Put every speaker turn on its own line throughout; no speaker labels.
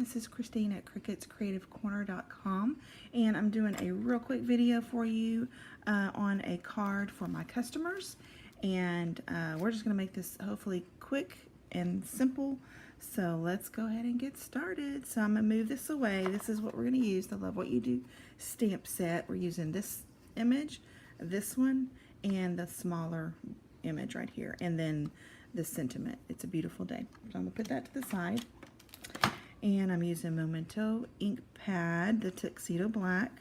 This is Christine at cricketscreativecorner.com, and I'm doing a real quick video for you on a card for my customers, and we're just going to make this hopefully quick and simple. So let's go ahead and get started. So I'm going to move this away. This is what we're going to use, the Love What You Do stamp set. We're using this image, this one, and the smaller image right here, and then the sentiment. It's a beautiful day. So I'm going to put that to the side. And I'm using Memento ink pad, the Tuxedo Black,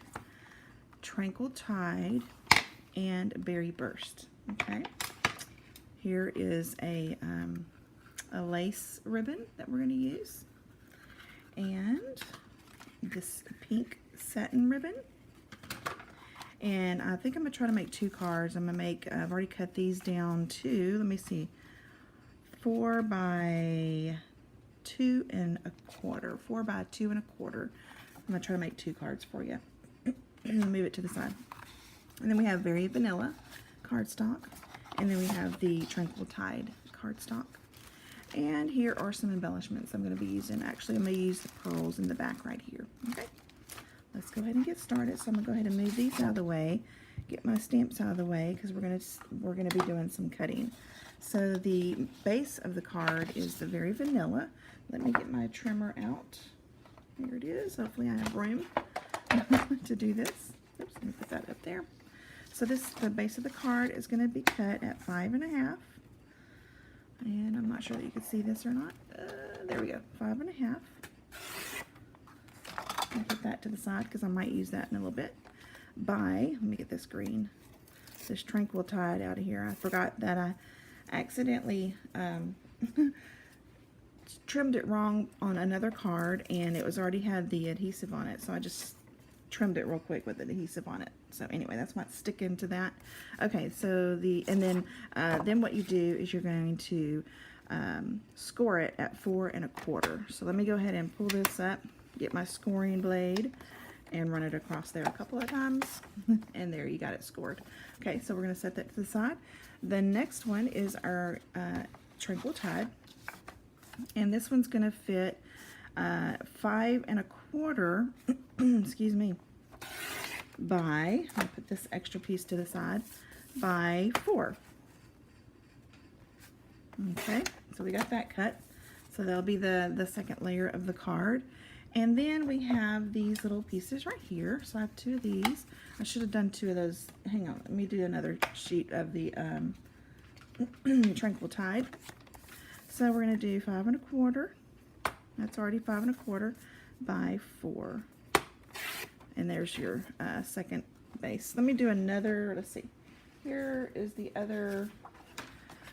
Tranquil Tide, and Berry Burst. Okay. Here is a lace ribbon that we're going to use, and this pink satin ribbon. And I think I'm going to try to make 2 cards. I'm going to make, I've already cut these down to, let me see, 4 by 2 1/4. 4 by 2 1/4. I'm going to try to make 2 cards for you. Move it to the side. And then we have Very Vanilla cardstock. And then we have the Tranquil Tide cardstock. And here are some embellishments I'm going to be using. Actually, I'm going to use the pearls in the back right here. Okay. Let's go ahead and get started. So I'm going to go ahead and move these out of the way, get my stamps out of the way, because we're going to be doing some cutting. So the base of the card is the Very Vanilla. Let me get my trimmer out. Here it is. Hopefully I have room to do this. Oops, let me put that up there. So the base of the card is going to be cut at 5 1/2. And I'm not sure that you can see this or not. There we go, 5 1/2. I'll put that to the side because I might use that in a little bit. Let me get this green, this Tranquil Tide out of here. I forgot that I accidentally trimmed it wrong on another card, and it was already had the adhesive on it, so I just trimmed it real quick with the adhesive on it. So anyway, that's what's sticking to that. Okay, so then what you do is you're going to score it at 4 1/4. So let me go ahead and pull this up, get my scoring blade, and run it across there a couple of times, and there you got it scored. Okay, so we're going to set that to the side. The next one is our Tranquil Tide, and this one's going to fit 5 1/4 excuse me, by, I'll put this extra piece to the side, by 4. Okay, so we got that cut. So that'll be the second layer of the card. And then we have these little pieces right here. So I have 2 of these. I should have done 2 of those. Hang on, let me do another sheet of the Tranquil Tide. So we're going to do 5 1/4. That's already 5 1/4 by 4. And there's your second base. Let me do another, let's see. Here is the other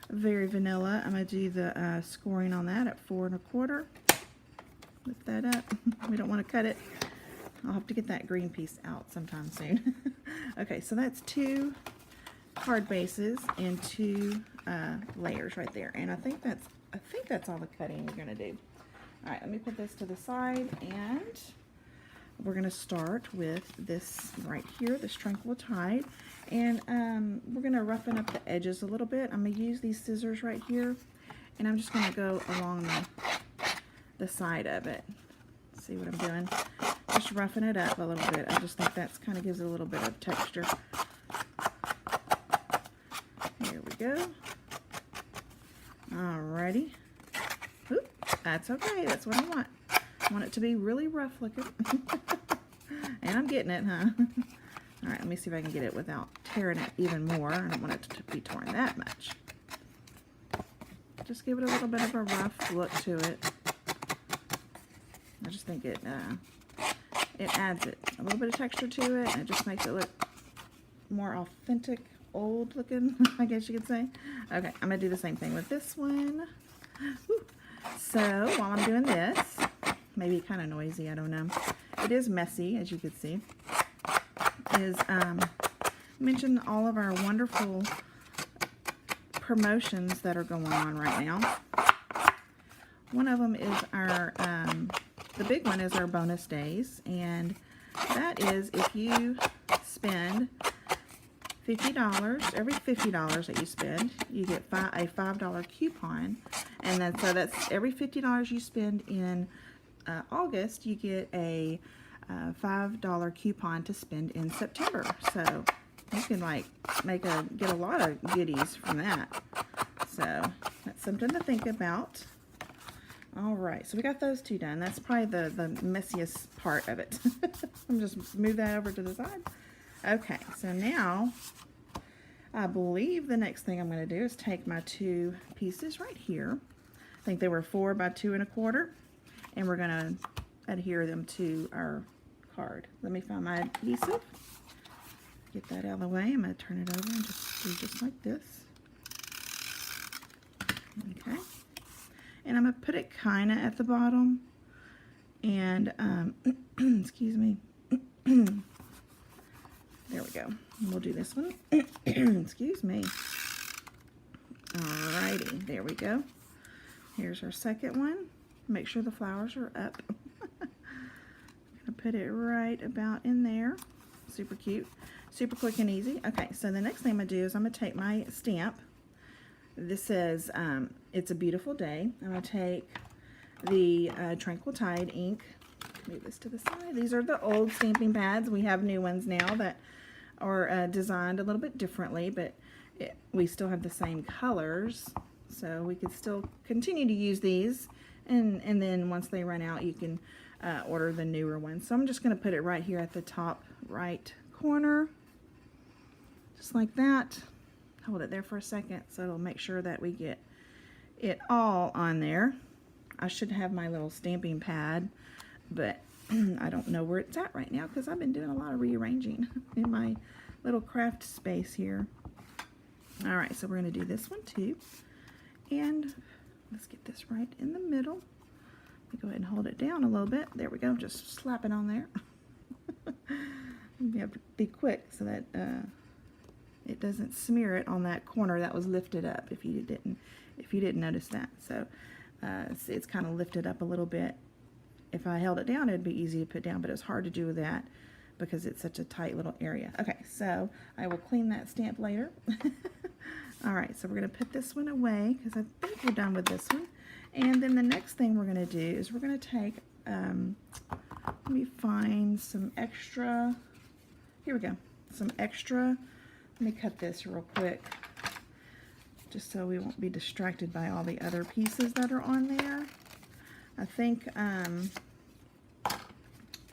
Very Vanilla. I'm going to do the scoring on that at 4 1/4. Lift that up. We don't want to cut it. I'll have to get that green piece out sometime soon. Okay, so that's 2 card bases and 2 layers right there. And I think that's all the cutting we're going to do. All right, let me put this to the side, and we're going to start with this right here, this Tranquil Tide. And we're going to roughen up the edges a little bit. I'm going to use these scissors right here, and I'm just going to go along the side of it. See what I'm doing? Just roughing it up a little bit. I just think that's kind of gives it a little bit of texture. Here we go. Alrighty. Oop, that's okay. That's what I want. I want it to be really rough looking. And I'm getting it, huh? All right, let me see if I can get it without tearing it even more. I don't want it to be torn that much. Just give it a little bit of a rough look to it. I just think it adds a little bit of texture to it, and it just makes it look more authentic, old looking, I guess you could say. Okay, I'm going to do the same thing with this one. Whew. So while I'm doing this, maybe kind of noisy, I don't know. It is messy, as you can see. Mention all of our wonderful promotions that are going on right now. One of them is our, the big one is our bonus days, and that is if you spend $50, every $50 that you spend, you get a $5 coupon, and then so that's every $50 you spend in August, you get a $5 coupon to spend in September. So you can like get a lot of goodies from that. So that's something to think about. All right, so we got those two done. That's probably the messiest part of it. I'm just move that over to the side. Okay, so now I believe the next thing I'm going to do is take my two pieces right here. I think they were 4 by 2 1/4, and we're going to adhere them to our card. Let me find my adhesive. Get that out of the way. I'm going to turn it over and just do just like this. Okay. And I'm going to put it kind of at the bottom. And, excuse me. There we go. We'll do this one. Excuse me. Alrighty, there we go. Here's our second one. Make sure the flowers are up. I'm gonna put it right about in there. Super cute. Super quick and easy. Okay, so the next thing I'm gonna do is I'm gonna take my stamp. This says, it's a beautiful day. I'm gonna take the Tranquil Tide ink. Move this to the side. These are the old stamping pads. We have new ones now that are designed a little bit differently, but we still have the same colors, so we could still continue to use these, and then once they run out you can order the newer ones. So I'm just going to put it right here at the top right corner, just like that. Hold it there for a second so it'll make sure that we get it all on there. I should have my little stamping pad, but I don't know where it's at right now because I've been doing a lot of rearranging in my little craft space here. All right, so we're going to do this one too. And let's get this right in the middle. Let me go ahead and hold it down a little bit. There we go, just slap it on there. You have to be quick so that it doesn't smear it on that corner that was lifted up, if you didn't notice that. So it's kind of lifted up a little bit. If I held it down, it'd be easy to put down, but it's hard to do that because it's such a tight little area. Okay, so I will clean that stamp later. All right, so we're going to put this one away because I think we're done with this one. And then the next thing we're going to do is we're going to take, let me find some extra, here we go, some extra, let me cut this real quick just so we won't be distracted by all the other pieces that are on there. I think I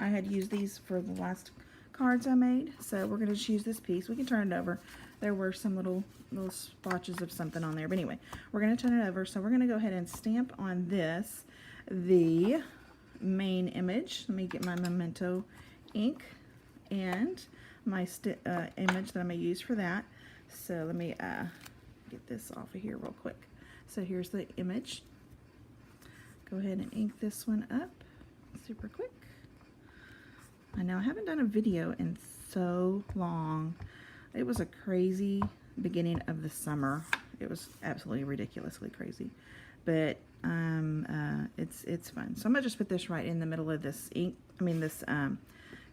had used these for the last cards I made, so we're going to just use this piece. We can turn it over. There were some little splotches of something on there, but anyway, we're going to turn it over. So we're going to go ahead and stamp on this the main image. Let me get my Memento ink and my image that I'm going to use for that. So let me get this off of here real quick. So here's the image. Go ahead and ink this one up super quick. I know I haven't done a video in so long. It was a crazy beginning of the summer. It was absolutely ridiculously crazy, but it's fun. So I'm gonna just put this right in the middle of this ink. I mean this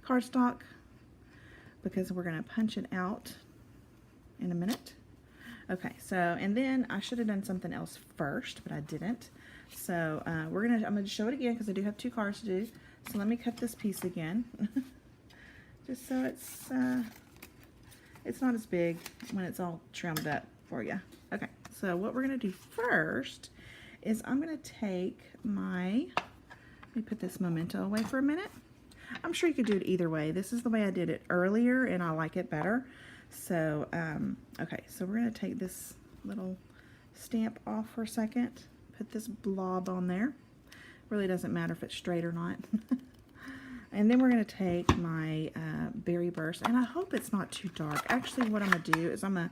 cardstock, because we're gonna punch it out in a minute. Okay, so and then I should have done something else first, but I didn't. So I'm gonna show it again because I do have 2 cards to do. So let me cut this piece again, just so it's not as big when it's all trimmed up for you. Okay, so what we're gonna do first is I'm gonna take my, let me put this Memento away for a minute. I'm sure you could do it either way. This is the way I did it earlier, and I like it better. So okay, so we're gonna take this little stamp off for a second. Put this blob on there. Really doesn't matter if it's straight or not. And then we're going to take my Berry Burst, and I hope it's not too dark. Actually, what I'm going to do is I'm going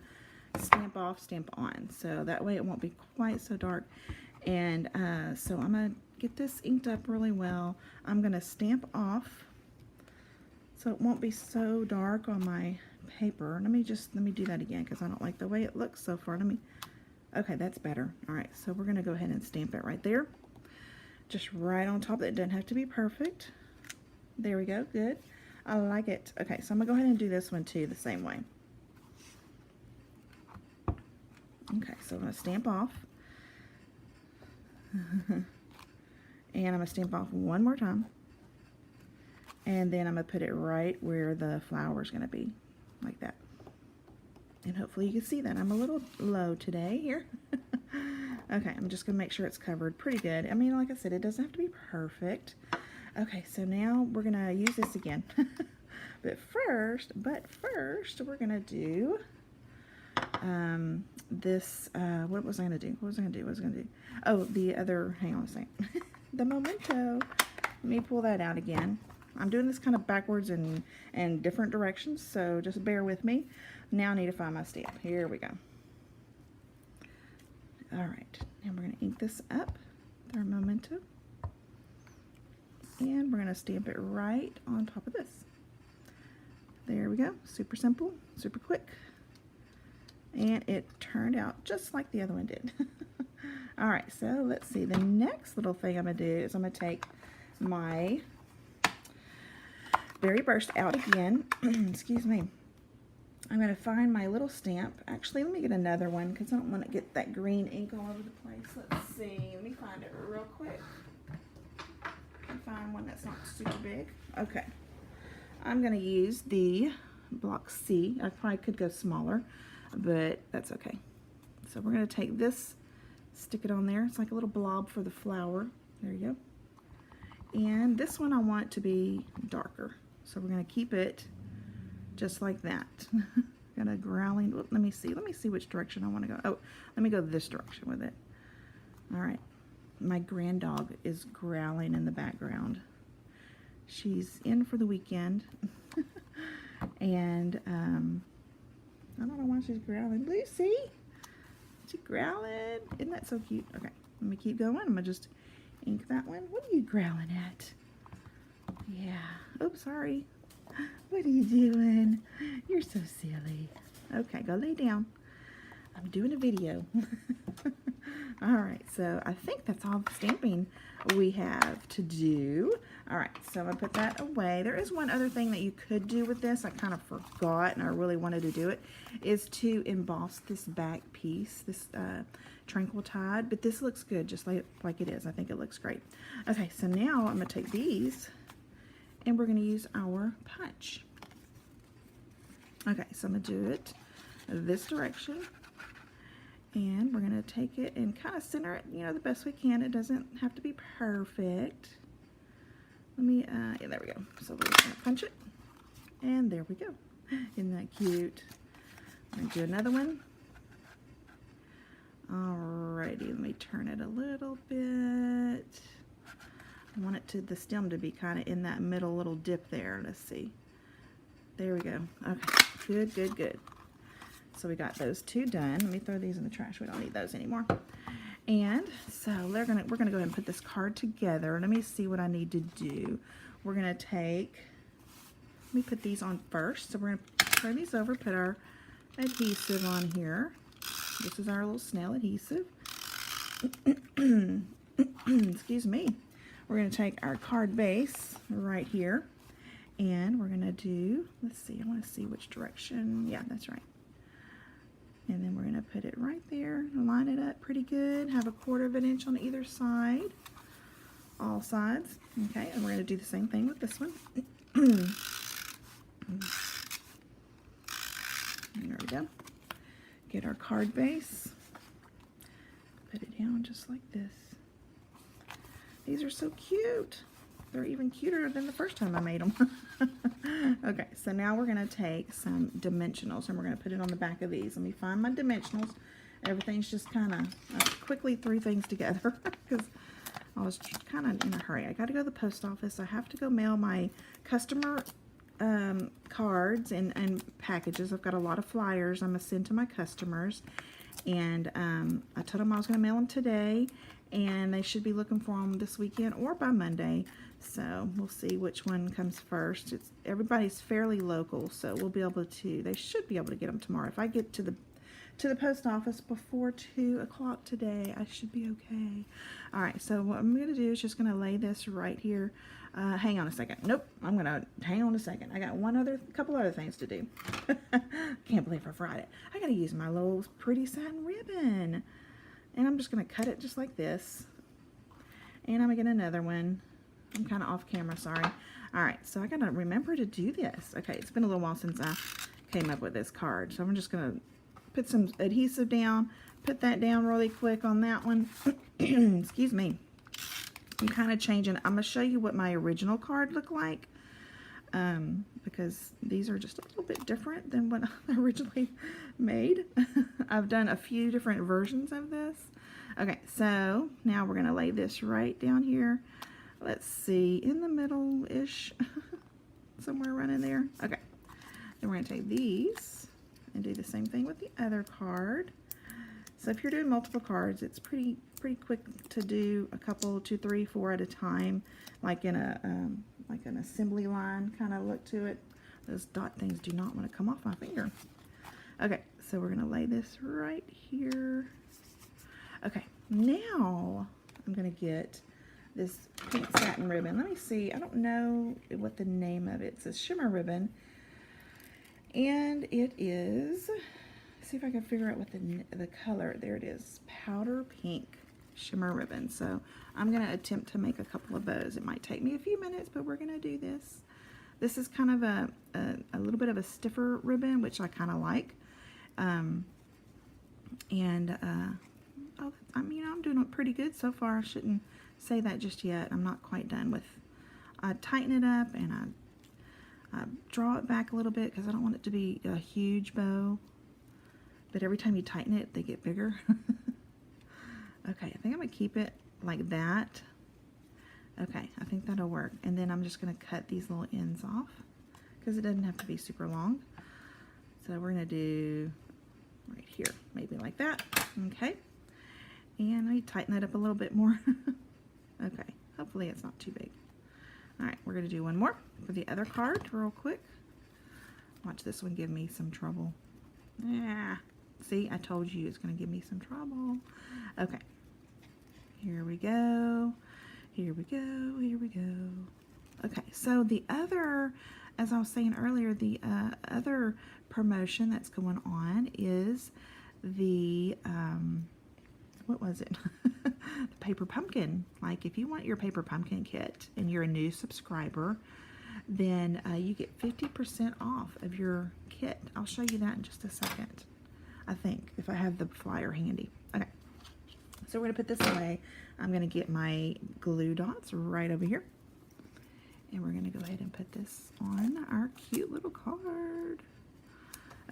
to stamp off, stamp on, so that way it won't be quite so dark. And so I'm going to get this inked up really well. I'm going to stamp off so it won't be so dark on my paper. Let me do that again because I don't like the way it looks so far. Okay, that's better. All right, so we're gonna go ahead and stamp it right there. Just right on top. It doesn't have to be perfect. There we go, good. I like it. Okay, so I'm gonna go ahead and do this one too, the same way. Okay, so I'm gonna stamp off. And I'm going to stamp off one more time. And then I'm going to put it right where the flower is going to be, like that. And hopefully you can see that. I'm a little low today here. Okay, I'm just going to make sure it's covered pretty good. I mean, like I said, it doesn't have to be perfect. Okay, so now we're going to use this again. But first, we're going to do this, what was I going to do? What was I going to do? Oh, the other, hang on a second. The memento. Let me pull that out again. I'm doing this kind of backwards and different directions, so just bear with me. Now I need to find my stamp. Here we go. All right, now we're going to ink this up with our memento. And we're going to stamp it right on top of this. There we go. Super simple, super quick. And it turned out just like the other one did. All right, so let's see. The next little thing I'm going to do is I'm going to take my Berry Burst out again. Excuse me. I'm going to find my little stamp. Actually, let me get another one because I don't want to get that green ink all over the place. Let's see. Let me find it real quick. Find one that's not super big. Okay. I'm going to use the block C. I probably could go smaller, but that's okay. So we're going to take this, stick it on there. It's like a little blob for the flower. There you go. And this one I want to be darker. So we're going to keep it just like that. Got a growling. Let me see which direction I want to go. Oh, let me go this direction with it. All right. My grand dog is growling in the background. She's in for the weekend. And I don't know why she's growling. Lucy, she's growling. Isn't that so cute? Okay, let me keep going. I'm gonna just ink that one. What are you growling at? Yeah. Oops, sorry. What are you doing? You're so silly. Okay, go lay down. I'm doing a video. All right, so I think that's all the stamping we have to do. All right, so I'm gonna put that away. There is one other thing that you could do with this. I kind of forgot and I really wanted to do it, is to emboss this back piece, this Tranquil Tide, but this looks good just like it is. I think it looks great. Okay, so now I'm gonna take these and we're gonna use our punch. Okay, so I'm gonna do it this direction. And we're going to take it and kind of center it, you know, the best we can. It doesn't have to be perfect. Let me, yeah, there we go. So we're just going to punch it. And there we go. Isn't that cute? I'm going to do another one. Alrighty, let me turn it a little bit. I want it to, the stem to be kind of in that middle little dip there. Let's see. There we go. Okay, good, good, good. So we got those two done. Let me throw these in the trash. We don't need those anymore. And so we're gonna go ahead and put this card together. Let me see what I need to do. We're gonna take, let me put these on first. So we're gonna turn these over, put our adhesive on here. This is our little snail adhesive. Excuse me. We're gonna take our card base right here. And we're gonna do, let's see, I wanna see which direction. Yeah, that's right. And then we're going to put it right there, line it up pretty good, have a 1/4 of an inch on either side, all sides. Okay, and we're going to do the same thing with this one. There we go. Get our card base, put it down just like this. These are so cute. They're even cuter than the first time I made them. Okay, so now we're going to take some dimensionals and we're going to put it on the back of these. Let me find my dimensionals. Everything's just kind of, quickly threw things together because I was kind of in a hurry. I got to go to the post office. I have to go mail my customer cards and packages. I've got a lot of flyers I'm going to send to my customers. And I told them I was going to mail them today. And they should be looking for them this weekend or by Monday. So we'll see which one comes first. Everybody's fairly local, so we'll be able to, they should be able to get them tomorrow. If I get to the post office before 2 o'clock today, I should be okay. All right, so what I'm gonna do is just gonna lay this right here. Hang on a second. Nope, I'm gonna hang on a second. I got couple other things to do. Can't believe I forgot it. I gotta use my little pretty satin ribbon. And I'm just gonna cut it just like this. And I'm going to get another one. I'm kind of off camera, sorry. All right, so I got to remember to do this. Okay, it's been a little while since I came up with this card. So I'm just going to put some adhesive down, put that down really quick on that one. Excuse me. I'm kind of changing. I'm going to show you what my original card looked like. Because these are just a little bit different than what I originally made. I've done a few different versions of this. Okay, so now we're going to lay this right down here. Let's see, in the middle-ish, somewhere around in there. Okay, then we're going to take these and do the same thing with the other card. So if you're doing multiple cards, it's pretty quick to do a couple, 2, 3, 4 at a time, like in a like an assembly line kind of look to it. Those dot things do not want to come off my finger. Okay, so we're going to lay this right here. Okay, now I'm going to get this pink satin ribbon. Let me see. I don't know what the name of it. It's a shimmer ribbon. And it is, see if I can figure out what the color, there it is, powder pink shimmer ribbon. So I'm going to attempt to make a couple of bows. It might take me a few minutes, but we're going to do this. This is kind of a little bit of a stiffer ribbon, which I kind of like. Oh, I'm doing pretty good so far. I shouldn't say that just yet. I'm not quite done with. I tighten it up and I draw it back a little bit because I don't want it to be a huge bow. But every time you tighten it, they get bigger. Okay, I think I'm going to keep it like that. Okay, I think that'll work. And then I'm just going to cut these little ends off because it doesn't have to be super long. So we're going to do right here, maybe like that. Okay. And let me tighten that up a little bit more. Okay, hopefully it's not too big. All right, we're going to do one more for the other card real quick. Watch this one give me some trouble. Yeah, see, I told you it's going to give me some trouble. Okay, here we go. Here we go, here we go. Okay, so the other, as I was saying earlier, the other promotion that's going on is the, what was it? The paper pumpkin. Like if you want your paper pumpkin kit and you're a new subscriber, then you get 50% off of your kit. I'll show you that in just a second, I think, if I have the flyer handy. Okay, so we're going to put this away. I'm going to get my glue dots right over here. And we're going to go ahead and put this on our cute little card.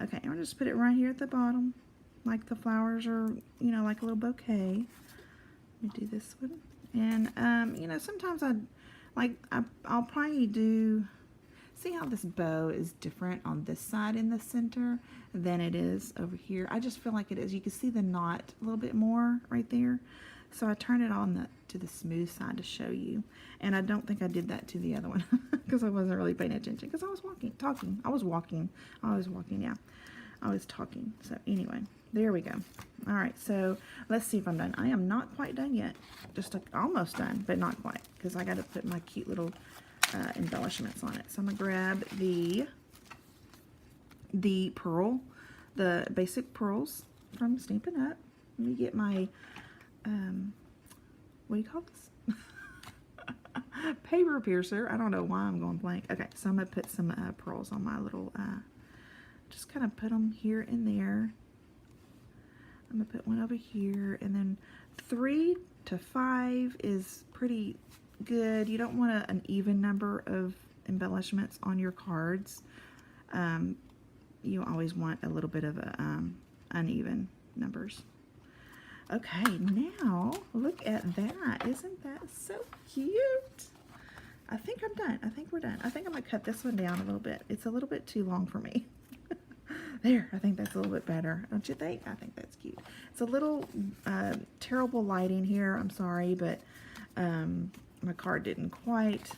Okay, and we'll just put it right here at the bottom, like the flowers are, you know, like a little bouquet. Let me do this one. And, you know, sometimes I'll probably do, see how this bow is different on this side in the center than it is over here. I just feel like it is. You can see the knot a little bit more right there. So I turned it on to the smooth side to show you. And I don't think I did that to the other one because I wasn't really paying attention because I was talking. I was walking, yeah. I was talking. So anyway, there we go. All right, so let's see if I'm done. I am not quite done yet. Just almost done, but not quite because I got to put my cute little embellishments on it. So I'm going to grab the pearl, the basic pearls from Stampin' Up. Let me get my, what do you call this? Paper piercer. I don't know why I'm going blank. Okay, so I'm going to put some pearls on my little, just kind of put them here and there. I'm going to put one over here, and then 3 to 5 is pretty good. You don't want an even number of embellishments on your cards. You always want a little bit of uneven numbers. Okay, now look at that. Isn't that so cute? I think I'm done. I think we're done. I think I'm going to cut this one down a little bit. It's a little bit too long for me. There, I think that's a little bit better. Don't you think? I think that's cute. It's a little terrible lighting here. I'm sorry, but my card didn't quite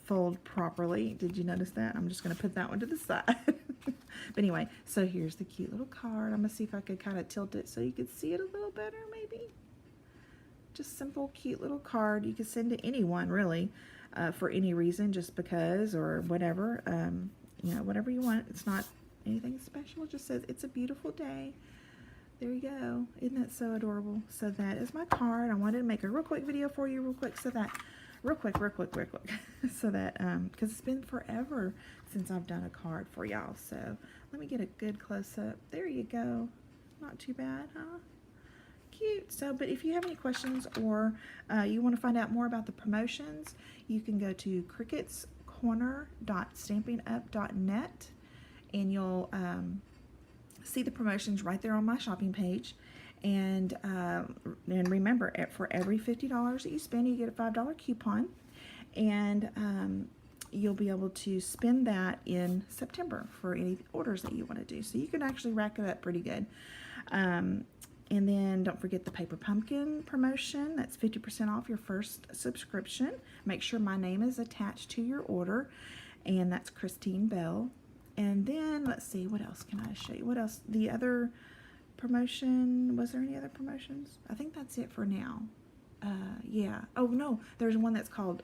fold properly. Did you notice that? I'm just going to put that one to the side. But anyway, so here's the cute little card. I'm going to see if I could kind of tilt it so you could see it a little better, maybe. Just simple, cute little card. You can send to anyone, really, for any reason, just because or whatever. You know, whatever you want. It's not anything special. It just says, it's a beautiful day. There you go. Isn't that so adorable? So that is my card. I wanted to make a real quick video for you real quick so that, real quick, so that, because it's been forever since I've done a card for y'all. So let me get a good close-up. There you go. Not too bad, huh? Cute. So, but if you have any questions or you want to find out more about the promotions, you can go to cricketscorner.stampinup.net and you'll see the promotions right there on my shopping page. And remember, for every $50 that you spend, you get a $5 coupon, and you'll be able to spend that in September for any orders that you want to do. So you can actually rack it up pretty good. And then don't forget the Paper Pumpkin promotion. That's 50% off your first subscription. Make sure my name is attached to your order, and that's Christine Bell. And then let's see, what else can I show you? What else? The other promotion, was there any other promotions? I think that's it for now. Yeah. Oh no, there's one that's called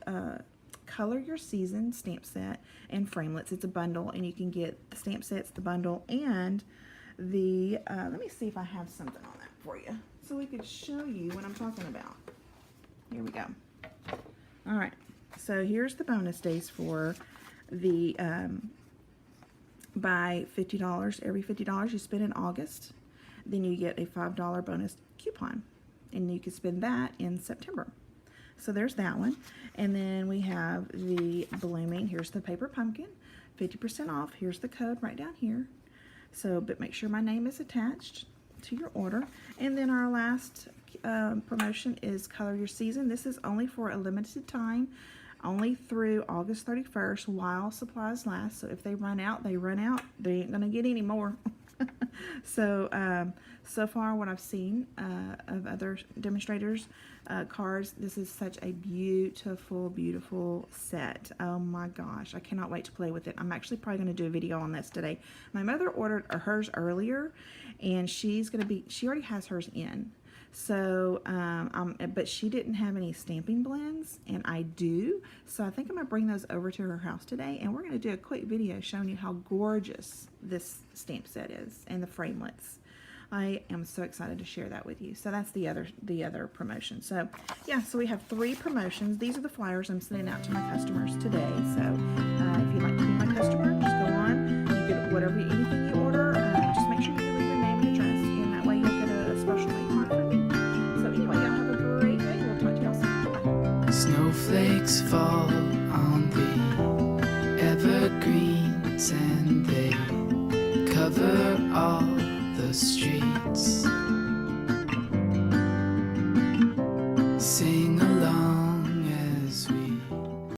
Color Your Season stamp set and framelits. It's a bundle, and you can get the stamp sets, the bundle, and the let me see if I have something on that for you so we could show you what I'm talking about. Here we go. All right, so here's the bonus days for the by $50. Every $50 you spend in August, then you get a $5 bonus coupon, and you can spend that in September. So there's that one. And then we have the blooming. Here's the Paper Pumpkin, 50% off. Here's the code right down here. So, but make sure my name is attached to your order. And then our last promotion is Color Your Season. This is only for a limited time, only through August 31st while supplies last. So if they run out, they run out. They ain't gonna get any more. So so far what I've seen of other demonstrators cards, this is such a beautiful set. Oh my gosh, I cannot wait to play with it. I'm actually probably going to do a video on this today. My mother ordered hers earlier, and she already has hers in. So, but she didn't have any stamping blends, and I do. So I think I'm going to bring those over to her house today, and we're going to do a quick video showing you how gorgeous this stamp set is and the framelits. I am so excited to share that with you. So that's the other promotion. So yeah, so we have 3 promotions. These are the flyers I'm sending out to my customers today. So if you'd like to be my customer, just go on. You get anything you order. Just make sure you leave your name and address, and that way you'll get a special coupon from me. So anyway, y'all have a great day. We'll talk to y'all soon. Bye.
Snowflakes fall on the evergreens, and they cover all the streets. Sing